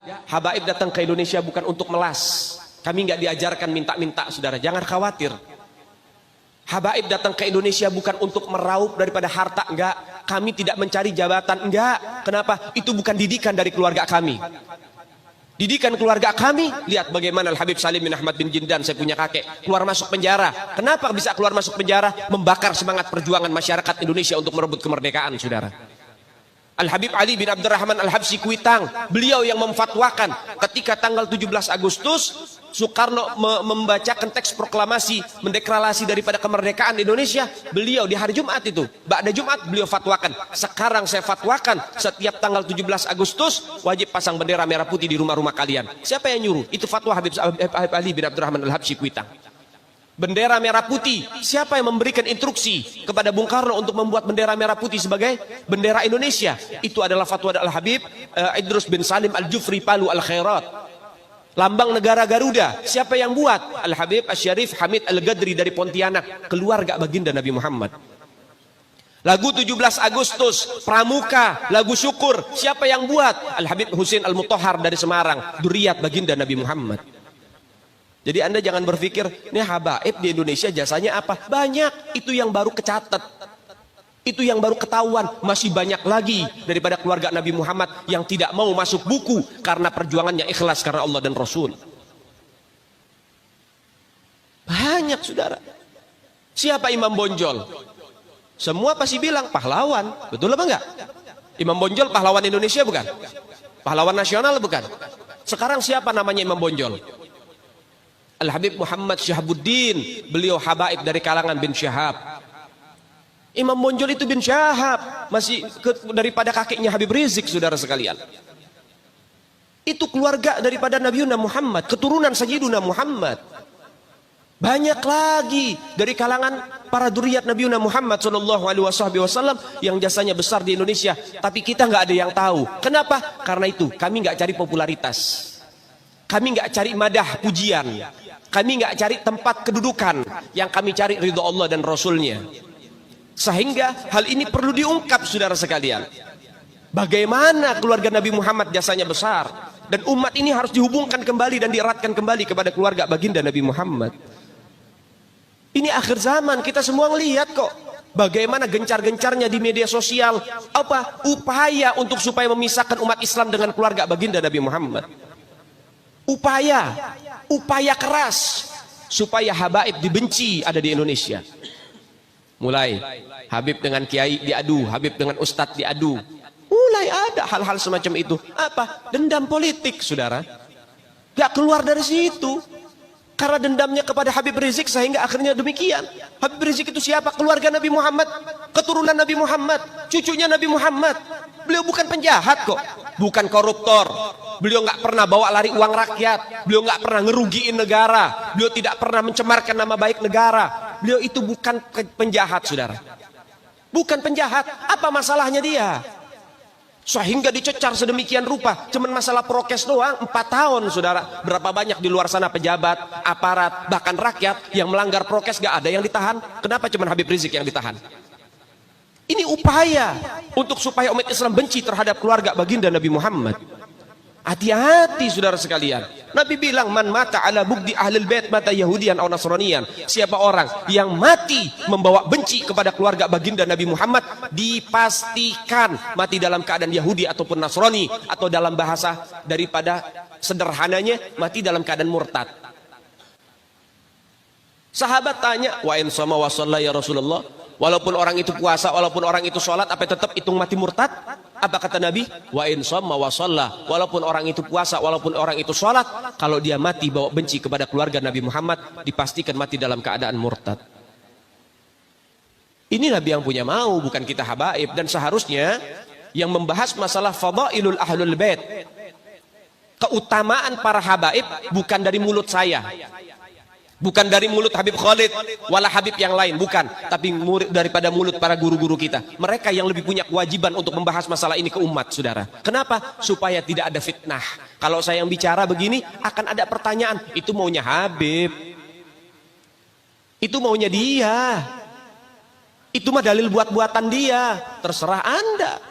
Habaib datang ke Indonesia bukan untuk melas. Kami nggak diajarkan minta-minta, saudara. Jangan khawatir. Habaib datang ke Indonesia bukan untuk meraup daripada harta, enggak. Kami tidak mencari jabatan, enggak. Kenapa? Itu bukan didikan dari keluarga kami. Didikan keluarga kami, lihat bagaimana Al-Habib Salim bin Ahmad bin Jindan, saya punya kakek, keluar masuk penjara. Kenapa bisa keluar masuk penjara? Membakar semangat perjuangan masyarakat Indonesia untuk merebut kemerdekaan, saudara. Al-Habib Ali bin Abdurrahman Al-Habsyi Kuitang, beliau yang memfatwakan ketika tanggal 17 Agustus Soekarno membacakan teks proklamasi mendeklarasi daripada kemerdekaan Indonesia. Beliau di hari Jumat itu, ba'da Jumat beliau fatwakan, sekarang saya fatwakan setiap tanggal 17 Agustus wajib pasang bendera merah putih di rumah-rumah kalian. Siapa yang nyuruh? Itu fatwa Habib Ali bin Abdurrahman Al-Habsyi Kuitang. Bendera merah putih, siapa yang memberikan instruksi kepada Bung Karno untuk membuat bendera merah putih sebagai bendera Indonesia? Itu adalah fatwa Al-Habib Idrus bin Salim Al-Jufri Palu Al-Khairat. Lambang negara Garuda, siapa yang buat? Al-Habib Asy-Syarif Hamid Al-Gadri dari Pontianak, keluarga baginda Nabi Muhammad. Lagu 17 Agustus, Pramuka, lagu syukur, siapa yang buat? Al-Habib Husain Al-Mutahhar dari Semarang, dzurriyyat baginda Nabi Muhammad. Jadi Anda jangan berpikir, ini habaib di Indonesia jasanya apa? Banyak, itu yang baru kecatat. Itu yang baru ketahuan. Masih banyak lagi daripada keluarga Nabi Muhammad yang tidak mau masuk buku karena perjuangannya ikhlas karena Allah dan Rasul. Banyak, saudara. Siapa Imam Bonjol? Semua pasti bilang pahlawan. Betul apa enggak? Imam Bonjol pahlawan Indonesia bukan? Pahlawan nasional bukan? Sekarang siapa namanya Imam Bonjol? Al-Habib Muhammad Syahabuddin, beliau habaib dari kalangan bin Syahab. Imam Bonjol itu bin Syahab, masih daripada kakeknya Habib Rizik, saudara sekalian. Itu keluarga daripada Nabiuna Muhammad, keturunan Sayyiduna Muhammad. Banyak lagi dari kalangan para dzurriyyat Nabiuna Muhammad SAW yang jasanya besar di Indonesia, tapi kita nggak ada yang tahu. Kenapa? Karena itu kami nggak cari popularitas, kami nggak cari madah pujian, kami nggak cari tempat kedudukan, yang kami cari ridho Allah dan Rasulnya. Sehingga hal ini perlu diungkap, saudara sekalian. Bagaimana keluarga Nabi Muhammad jasanya besar, dan umat ini harus dihubungkan kembali dan dieratkan kembali kepada keluarga baginda Nabi Muhammad. Ini akhir zaman, kita semua ngelihat kok bagaimana gencar-gencarnya di media sosial apa upaya untuk supaya memisahkan umat Islam dengan keluarga baginda Nabi Muhammad. Upaya keras supaya habaib dibenci ada di Indonesia. Mulai Habib dengan kiai diadu, Habib dengan ustadz diadu. Mulai ada hal-hal semacam itu. Apa? Dendam politik, saudara. Gak keluar dari situ. Karena dendamnya kepada Habib Rizik sehingga akhirnya demikian. Habib Rizik itu siapa? Keluarga Nabi Muhammad, keturunan Nabi Muhammad, cucunya Nabi Muhammad. Beliau bukan penjahat kok, bukan koruptor. Beliau nggak pernah bawa lari uang rakyat. Beliau nggak pernah ngerugiin negara. Beliau tidak pernah mencemarkan nama baik negara. Beliau itu bukan penjahat, saudara. Bukan penjahat. Apa masalahnya dia? Sehingga dicecar sedemikian rupa. Cuman masalah prokes doang 4 tahun, saudara. Berapa banyak di luar sana pejabat, aparat, bahkan rakyat yang melanggar prokes gak ada yang ditahan. Kenapa cuman Habib Rizik yang ditahan? Ini upaya untuk supaya umat Islam benci terhadap keluarga baginda Nabi Muhammad. Hati-hati, saudara sekalian. Nabi bilang, man mata ala bugdi ahlul bait mata yahudian atau nasranian. Siapa orang yang mati membawa benci kepada keluarga baginda Nabi Muhammad, dipastikan mati dalam keadaan Yahudi ataupun Nasrani, atau dalam bahasa daripada sederhananya mati dalam keadaan murtad. Sahabat tanya, wa in sama wa shalla ya Rasulullah, walaupun orang itu puasa, walaupun orang itu sholat, apa tetap hitung mati murtad? Apa kata Nabi? Wa in sama wa shalla, walaupun orang itu puasa, walaupun orang itu sholat, kalau dia mati bawa benci kepada keluarga Nabi Muhammad, dipastikan mati dalam keadaan murtad. Ini Nabi yang punya mau, bukan kita habaib. Dan seharusnya yang membahas masalah fadailul ahlul bait, keutamaan para habaib, bukan dari mulut saya, bukan dari mulut Habib Khalid wala Habib yang lain, bukan, tapi daripada mulut para guru-guru kita. Mereka yang lebih punya kewajiban untuk membahas masalah ini ke umat, saudara. Kenapa? Supaya tidak ada fitnah. Kalau saya yang bicara begini akan ada pertanyaan, itu maunya Habib, itu maunya dia, itu mah dalil buat-buatan dia. Terserah Anda.